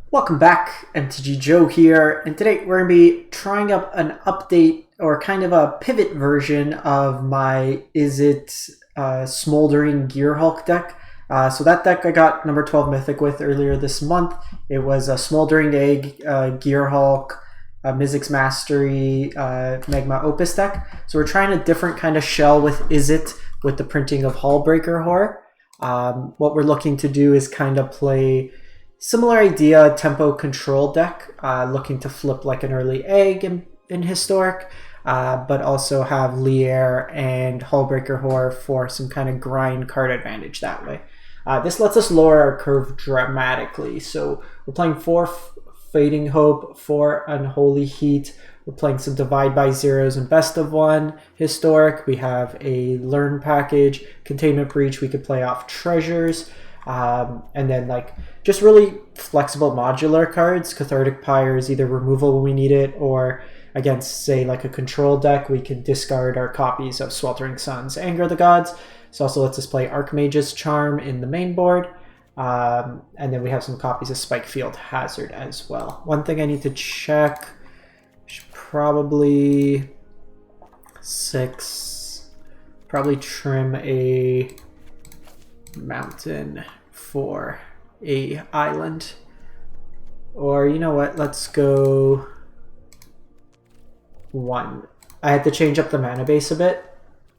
Welcome back, MTG Joe here, and today we're going to be trying up an update or kind of a pivot version of my Izzet Smoldering Gear Hulk deck. So that deck I got number 12 Mythic with earlier this month. It was a Smoldering Egg, Gear Hulk, Mythic's Mastery, Magma Opus deck. So we're trying a different kind of shell with Izzet with the printing of Hullbreaker Horror. What we're looking to do is kind of play similar idea, tempo control deck, looking to flip like an early egg in Historic, but also have Lier and Hullbreaker Horror for some kind of grind card advantage that way. This lets us lower our curve dramatically. So we're playing 4 Fading Hope, 4 Unholy Heat. We're playing some Divide by Zeros and Best of One Historic. We have a Learn package, Containment Breach. We could play off Treasures. And then like just really flexible modular cards. Cathartic Pyre is either removal when we need it, or against say like a control deck we can discard our copies of Sweltering Suns, Anger of the Gods. This also lets us play Archmage's Charm in the main board, and then we have some copies of Spikefield Hazard as well. One thing I need to check, should probably 6, probably trim a mountain for a island, or you know what, let's go 1. I had to change up the mana base a bit,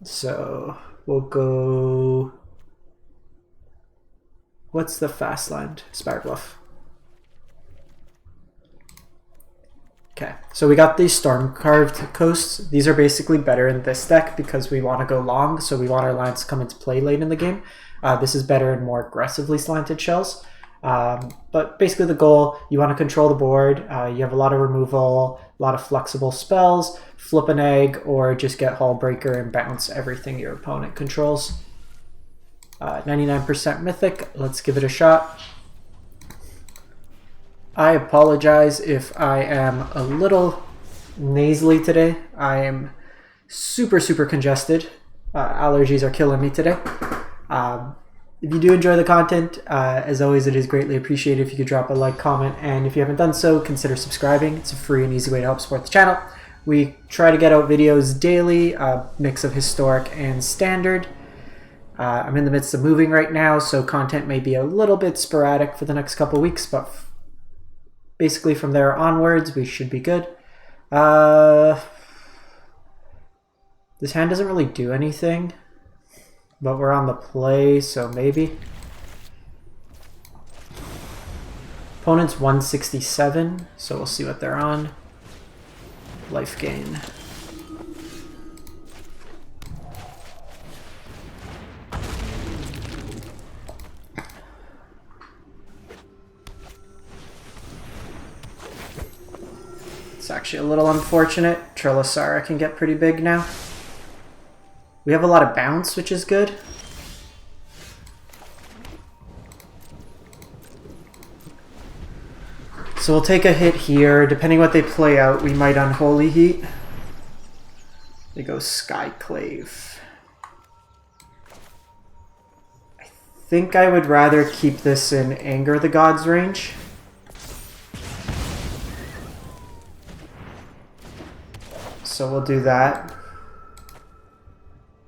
so we'll go, what's the fast land? Spire Bluff. Okay, so we got these Storm Carved Coasts. These are basically better in this deck because we want to go long, so we want our lands to come into play late in the game. This is better in more aggressively slanted shells. But basically the goal, you want to control the board. You have a lot of removal, a lot of flexible spells, flip an egg, or just get Hullbreaker and bounce everything your opponent controls. 99% Mythic, let's give it a shot. I apologize if I am a little nasally today. I am super congested. Allergies are killing me today. If you do enjoy the content, as always, it is greatly appreciated if you could drop a like, comment, and if you haven't done so, consider subscribing. It's a free and easy way to help support the channel. We try to get out videos daily, a mix of historic and standard. I'm in the midst of moving right now, so content may be a little bit sporadic for the next couple weeks, but basically from there onwards, we should be good. This hand doesn't really do anything, but we're on the play, so maybe. Opponent's 167, so we'll see what they're on. Life gain. It's actually a little unfortunate. Trilisara can get pretty big now. We have a lot of bounce, which is good. So we'll take a hit here. Depending what they play out, we might Unholy Heat. They go Skyclave. I think I would rather keep this in Anger of the Gods range. So we'll do that.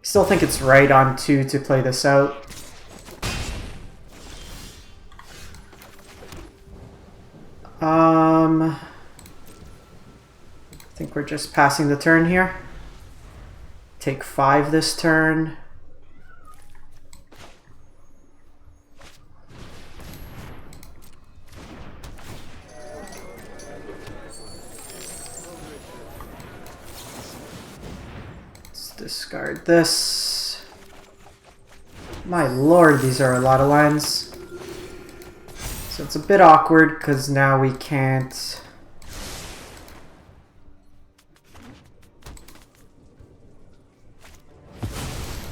Still think it's right on 2 to play this out. I think we're just passing the turn here. Take 5 this turn. Discard this. My lord, these are a lot of lines. So it's a bit awkward because now we can't.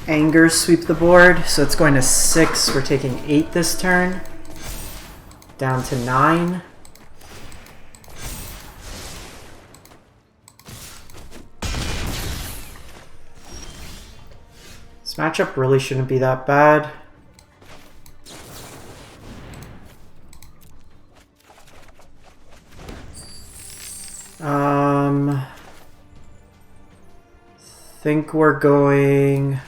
Anger sweep the board, so it's going to 6. We're taking 8 this turn. Down to 9. This matchup really shouldn't be that bad. think we're going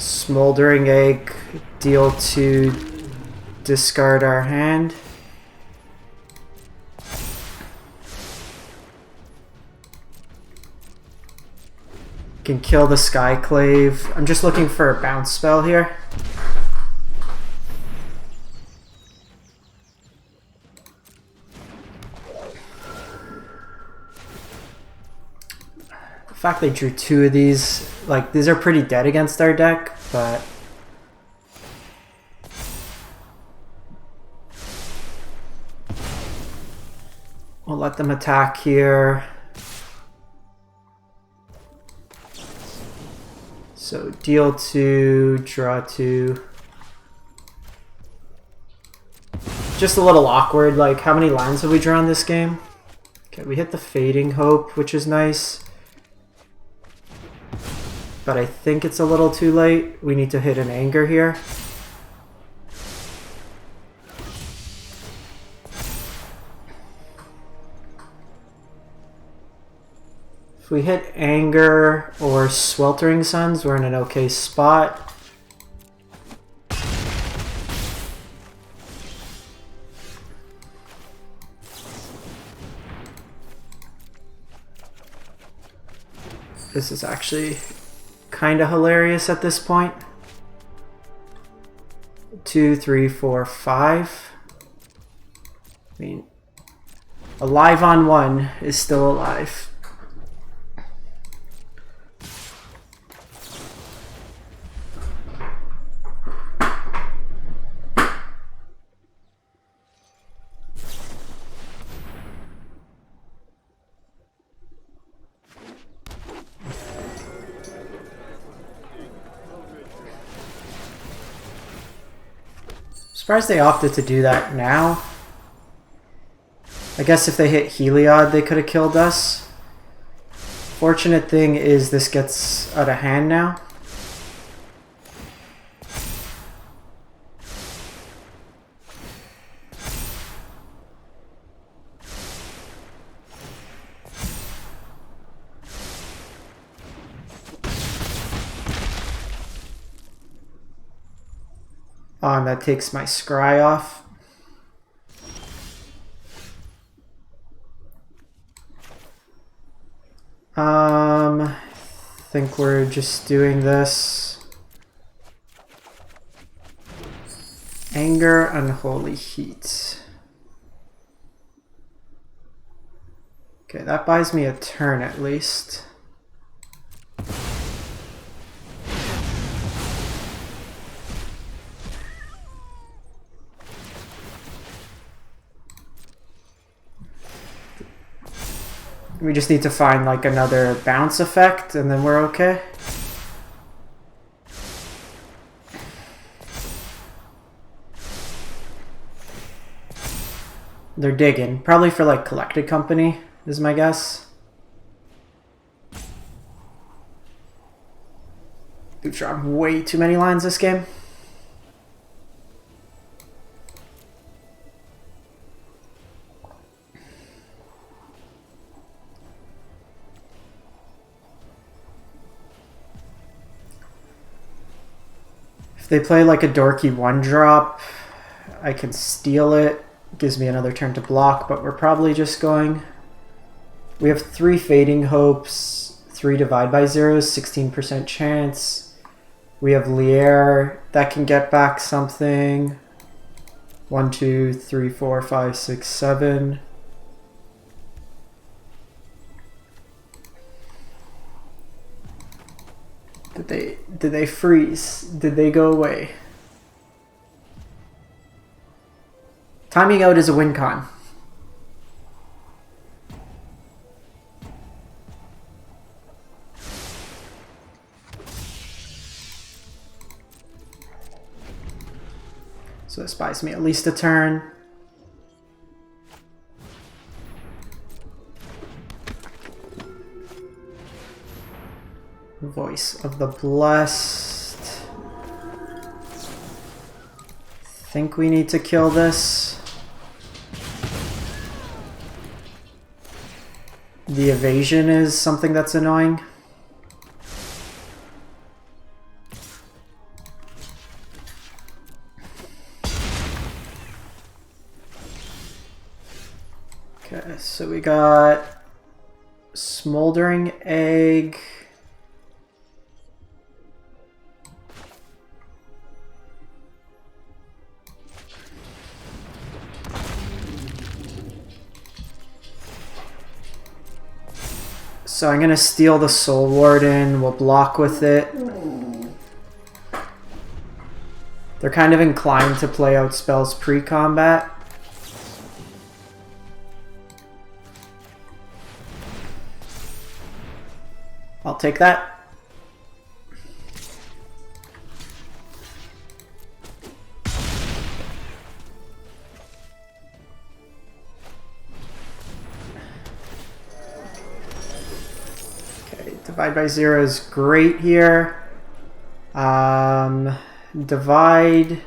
Smoldering Egg, deal 2, discard our hand. Can kill the Skyclave. I'm just looking for a bounce spell here. The fact they drew 2 of these, like, these are pretty dead against our deck, but we'll let them attack here. So deal 2, draw 2. Just a little awkward, like how many lines have we drawn this game? Okay, we hit the Fading Hope, which is nice. But I think it's a little too late. We need to hit an Anger here. If we hit Anger or Sweltering Suns, we're in an okay spot. This is actually kind of hilarious at this point. 2, 3, 4, 5. I mean, alive on 1 is still alive. Surprised they opted to do that now. I guess if they hit Heliod, they could have killed us. Fortunate thing is this gets out of hand now. Oh, and that takes my scry off. I think we're just doing this. Anger, Unholy Heat. Okay, that buys me a turn at least. We just need to find like another bounce effect and then we're okay. They're digging. Probably for like Collected Company is my guess. We've drawn way too many lines this game. If they play like a dorky 1-drop, I can steal it. Gives me another turn to block, but we're probably just going... We have 3 Fading Hopes, 3 Divide by Zeros, 16% chance. We have Lier, that can get back something. 1, 2, 3, 4, 5, 6, 7. Did they freeze? Did they go away? Timing out is a win con. So this buys me at least a turn. Voice of the Blessed. Think we need to kill this. The evasion is something that's annoying. Okay, so we got Smoldering Egg. So I'm going to steal the Soul Warden, we'll block with it. They're kind of inclined to play out spells pre-combat. I'll take that. Divide by 0 is great here. Divide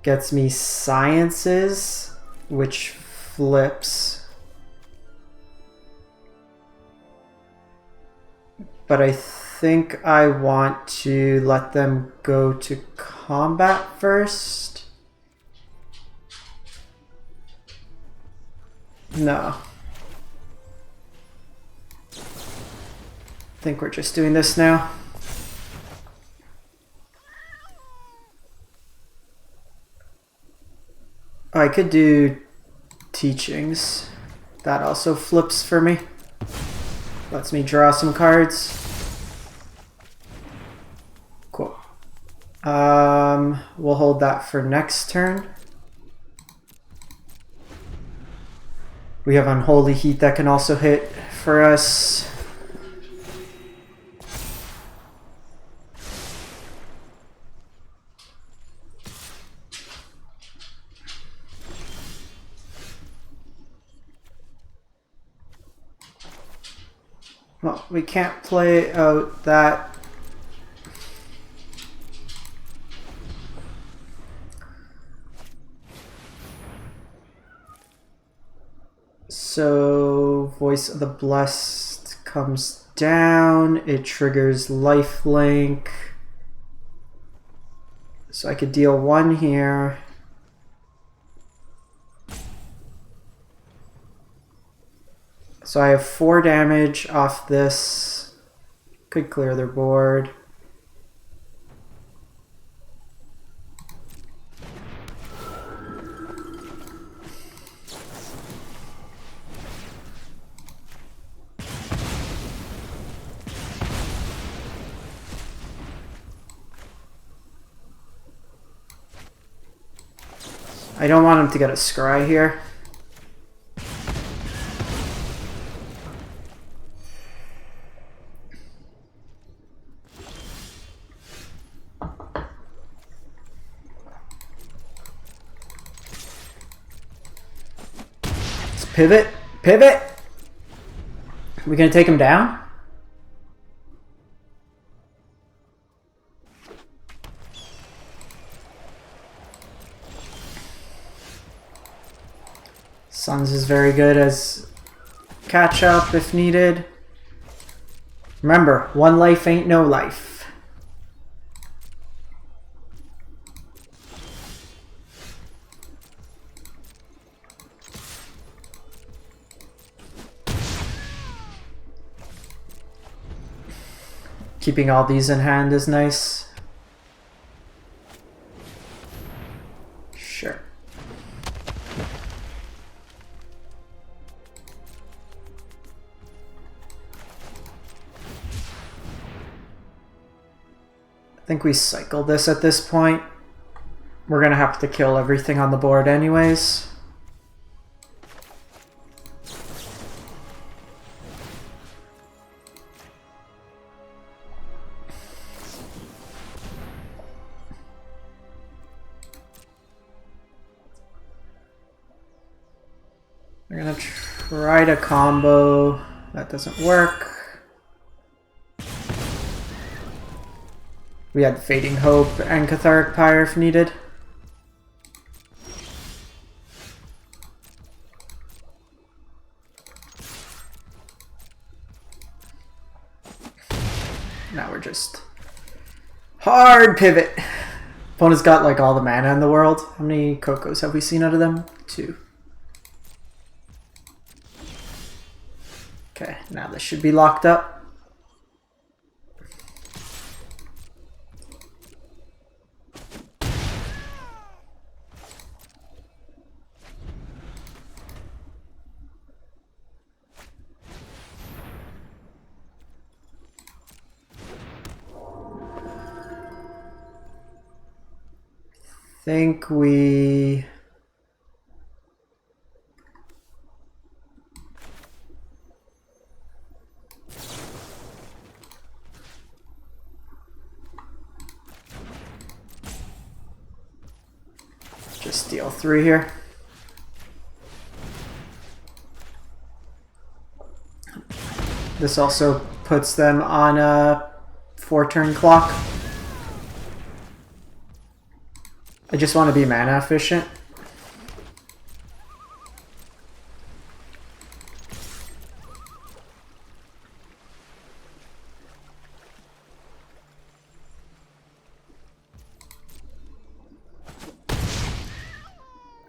gets me Sciences, which flips. But I think I want to let them go to combat first. No. I think we're just doing this now. Oh, I could do Teachings. That also flips for me. Lets me draw some cards. Cool. We'll hold that for next turn. We have Unholy Heat that can also hit for us. Well, we can't play out that. So, Voice of the Blessed comes down. It triggers Lifelink. So I could deal 1 here. So I have 4 damage off this. Could clear their board. I don't want him to get a scry here. Pivot, pivot. We gonna take him down? Suns is very good as catch up if needed. Remember, 1 life ain't no life. Keeping all these in hand is nice. Sure. I think we cycle this at this point. We're gonna have to kill everything on the board anyways. We're gonna try to combo. That doesn't work. We had Fading Hope and Catharic Pyre if needed. Hard pivot. Opponent's got like all the mana in the world. How many Cocos have we seen out of them? 2. Okay, now this should be locked up. Think we just steal 3 here. This also puts them on a 4-turn clock. I just want to be mana efficient.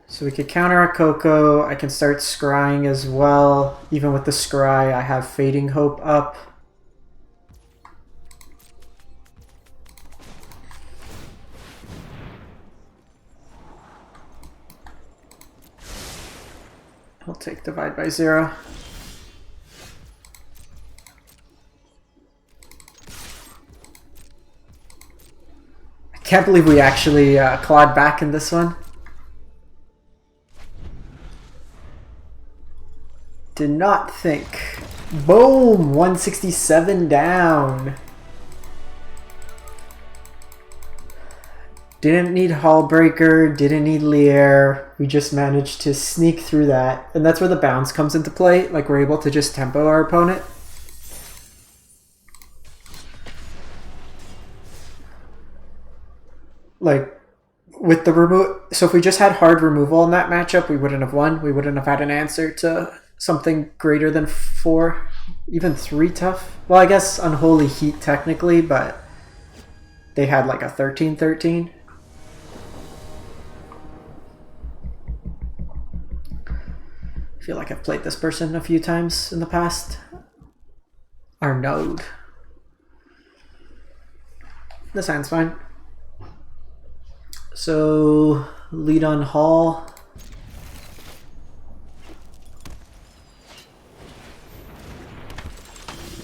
So we could counter a Coco. I can start scrying as well. Even with the scry, I have Fading Hope up. I'll take Divide by 0. I can't believe we actually clawed back in this one. Did not think. Boom! 167 down. Didn't need Hullbreaker, didn't need Lier. We just managed to sneak through that. And that's where the bounce comes into play. Like, we're able to just tempo our opponent. Like, with the remove... So if we just had hard removal in that matchup, we wouldn't have won. We wouldn't have had an answer to something greater than 4. Even 3 tough. Well, I guess Unholy Heat technically, but they had like a 13-13. I feel like I've played this person a few times in the past. Our node. This hand's fine. So, lead on Hall.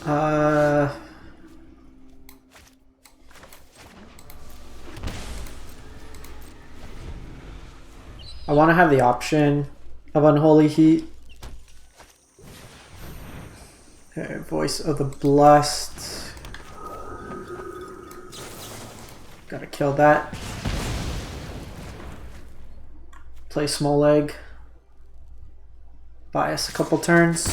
I want to have the option of Unholy Heat. Okay, Voice of the Blessed. Gotta kill that. Play Small Egg. Buy us a couple turns.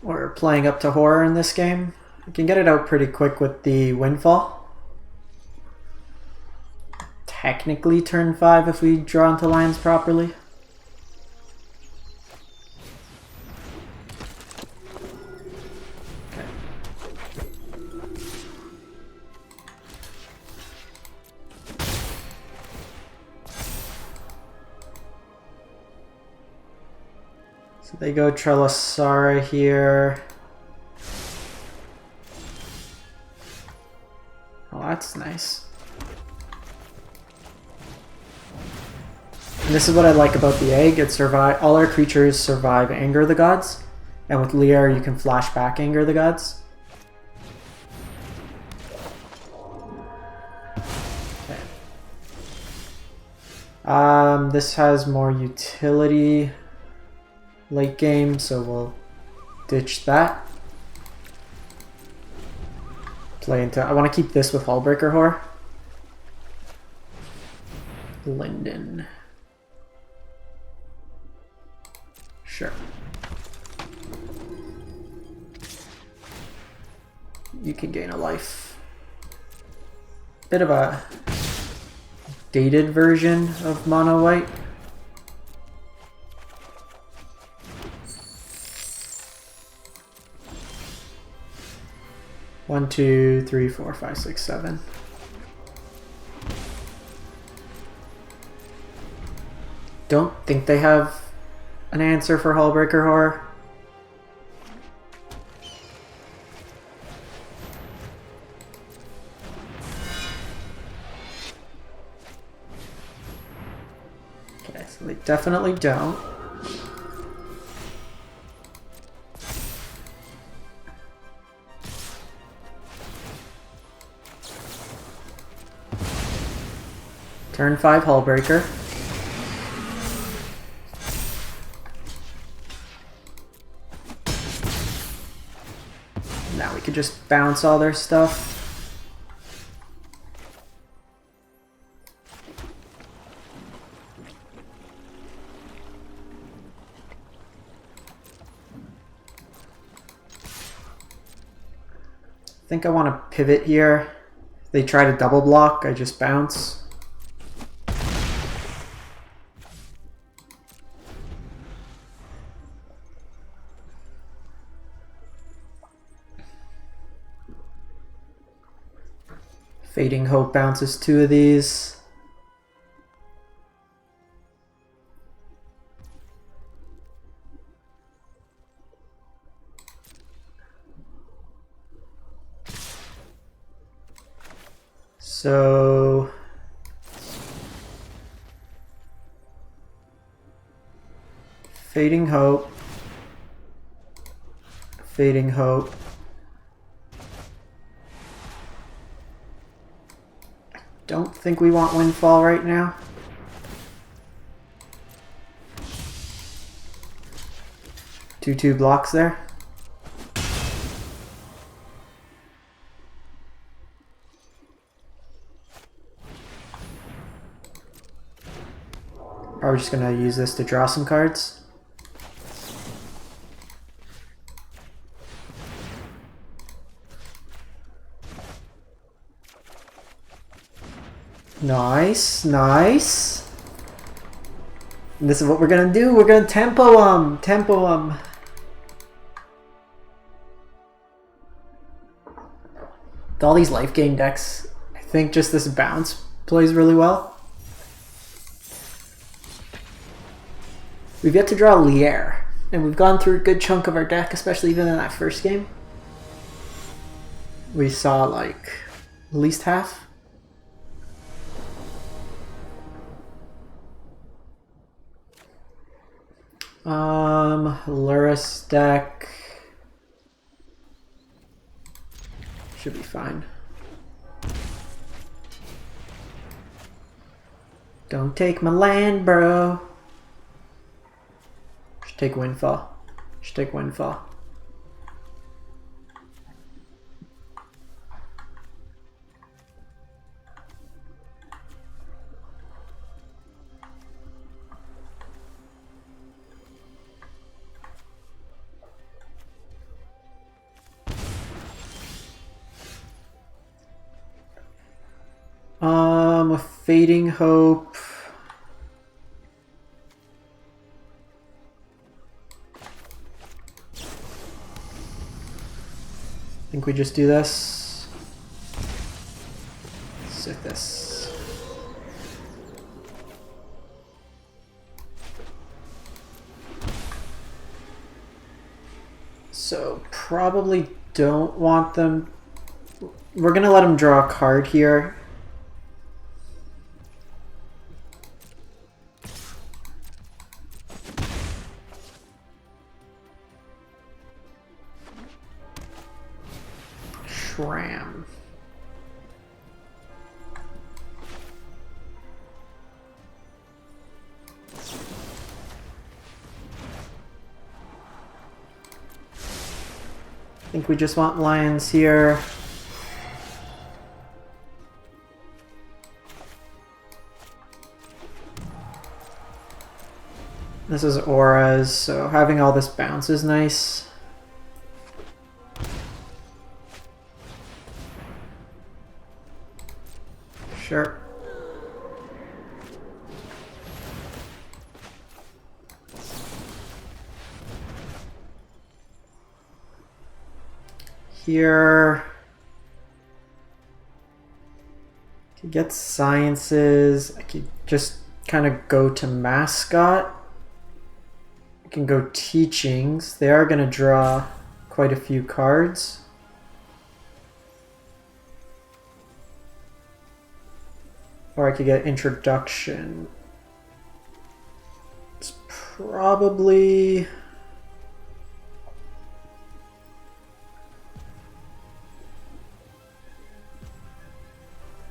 We're playing up to Horror in this game. We can get it out pretty quick with the Windfall. Technically turn 5 if we draw into lands properly. Okay. So they go Trelasara here. Oh, that's nice. And this is what I like about the egg. It survive. All our creatures survive Anger the Gods, and with Lier you can flash back Anger the Gods. Okay. This has more utility late game, so we'll ditch that. Play into. I want to keep this with Hullbreaker Horror. Linden. Sure. You can gain a life. Bit of a dated version of mono white. 1, 2, 3, 4, 5, 6, 7. Don't think they have an answer for Hullbreaker Horror. Okay, so they definitely don't. Turn 5 Hullbreaker. Now we could just bounce all their stuff. I think I want to pivot here. If they try to double block, I just bounce. Fading Hope bounces 2 of these. So Fading Hope. Fading Hope. Don't think we want Windfall right now. Two blocks there. Probably just gonna use this to draw some cards. Nice, nice. And this is what we're gonna do. We're gonna tempo 'em, tempo 'em. With all these life gain decks, I think just this bounce plays really well. We've yet to draw Lier, and we've gone through a good chunk of our deck, especially even in that first game. We saw like at least half. Luris deck should be fine. Don't take my land, bro. Should take Windfall. Should take Windfall. A Fading Hope. I think we just do this. Sit this. So probably don't want them. We're gonna let them draw a card here. Shram. I think we just want lions here. This is auras, so having all this bounce is nice. Sure. Here, get sciences. I could just kind of go to mascot. I can go teachings. They are going to draw quite a few cards. Or I could get introduction. It's probably...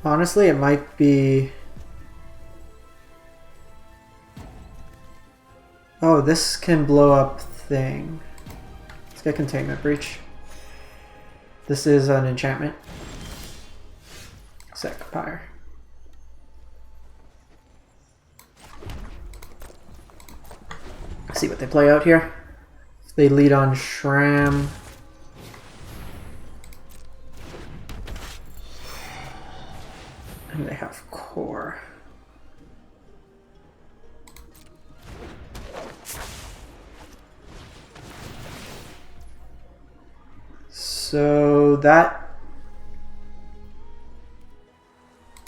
Honestly, it might be... Oh, this can blow up thing. Let's get Containment Breach. This is an enchantment. Sec Pyre. See what they play out here. They lead on Shram. And they have Core. So that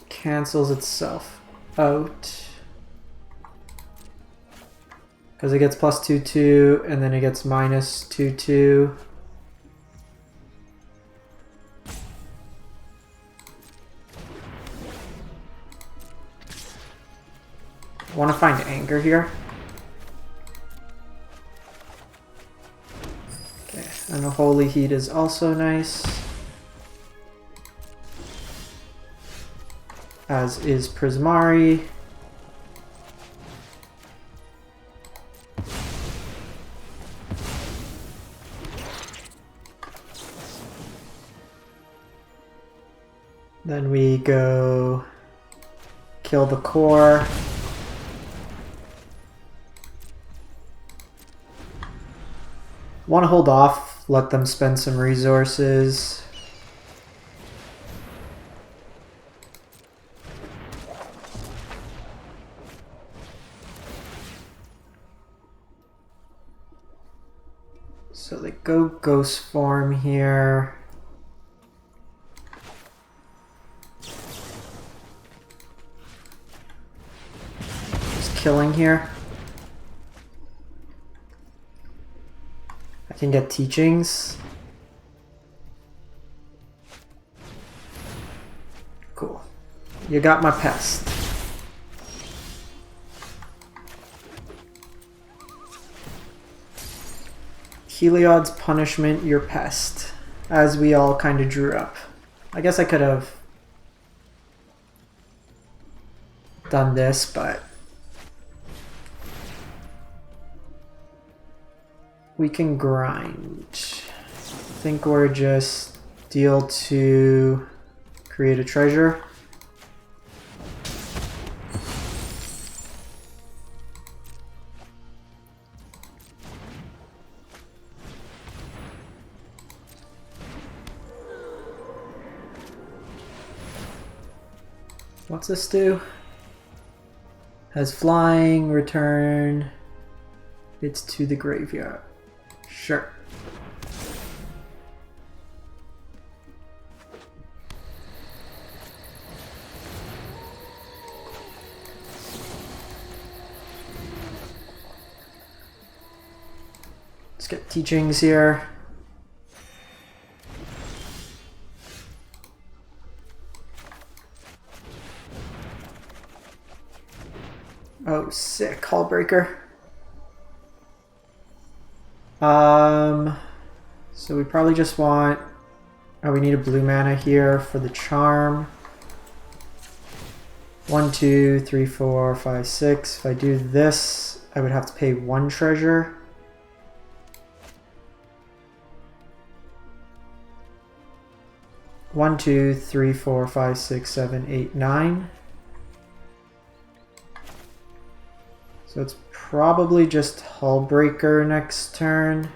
cancels itself out. Because it gets plus 2/2 and then it gets minus 2/2. I want to find anger here. Okay, and the Holy Heat is also nice. As is Prismari. Then we go kill the core. Want to hold off, let them spend some resources. So they go Ghost Form here. Killing here. I can get teachings. Cool. You got my pest. Heliod's Punishment, your pest. As we all kind of drew up. I guess I could have done this, but we can grind. I think we're just deal to create a treasure. What's this do? Has flying, return. It's to the graveyard. Sure. Let's get teachings here. Oh, sick. Hullbreaker. So we probably just want... Oh, we need a blue mana here for the charm. 1, 2, 3, 4, 5, 6. If I do this, I would have to pay 1 treasure. One, 2, 3, 4, 5, 6, 7, 8, 9. So it's probably just Hullbreaker next turn.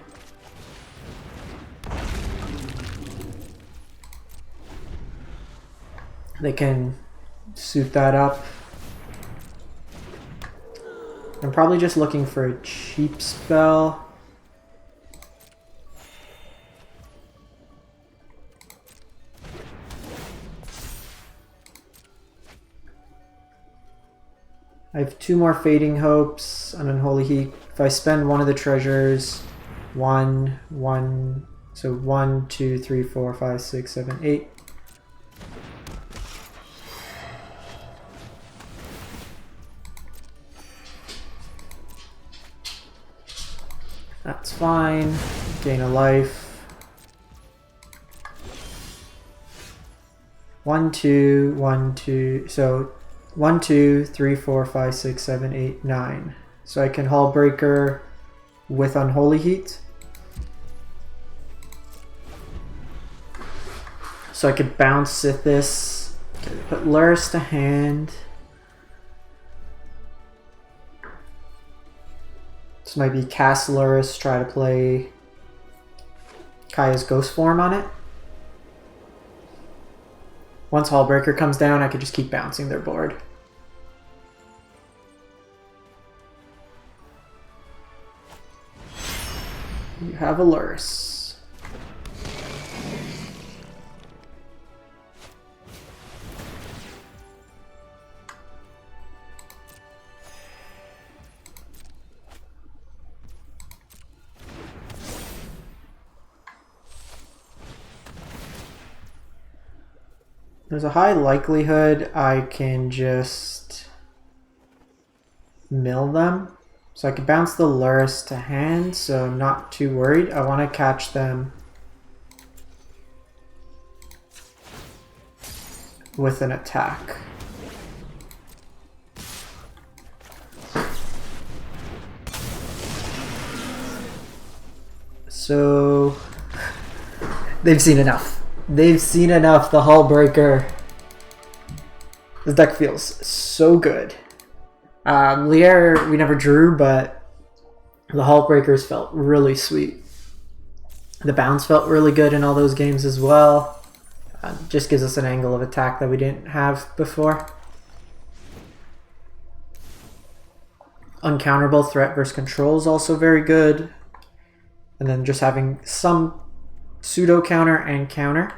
They can suit that up. I'm probably just looking for a cheap spell. I have 2 more Fading Hopes, an Unholy Heat. If I spend one of the treasures, 1, 1, so 1, 2, 3, 4, 5, 6, 7, 8. That's fine. Gain a life. 1, 2, 1, 2, so 1, 2, 3, 4, 5, 6, 7, 8, 9. So I can Hullbreaker with Unholy Heat. So I could bounce at this. Okay, put Lurrus to hand. This might be cast Lurrus, try to play Kaya's Ghost Form on it. Once Hullbreaker comes down, I could just keep bouncing their board. You have a Lurrus. There's a high likelihood I can just mill them. So I could bounce the Lurrus to hand, so I'm not too worried. I want to catch them with an attack. So they've seen enough. They've seen enough. The Hullbreaker. This deck feels so good. Lier we never drew, but the Hullbreakers felt really sweet. The bounce felt really good in all those games as well. Just gives us an angle of attack that we didn't have before. Uncounterable threat versus control is also very good. And then just having some pseudo counter and counter.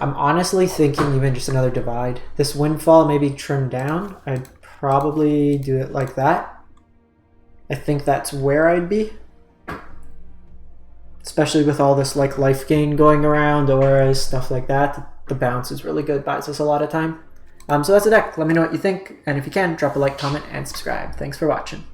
I'm honestly thinking even just another divide. This windfall maybe trimmed down. I'd probably do it like that. I think that's where I'd be. Especially with all this like life gain going around, auras, stuff like that. The bounce is really good, buys us a lot of time. So that's the deck. Let me know what you think, and if you can, drop a like, comment, and subscribe. Thanks for watching.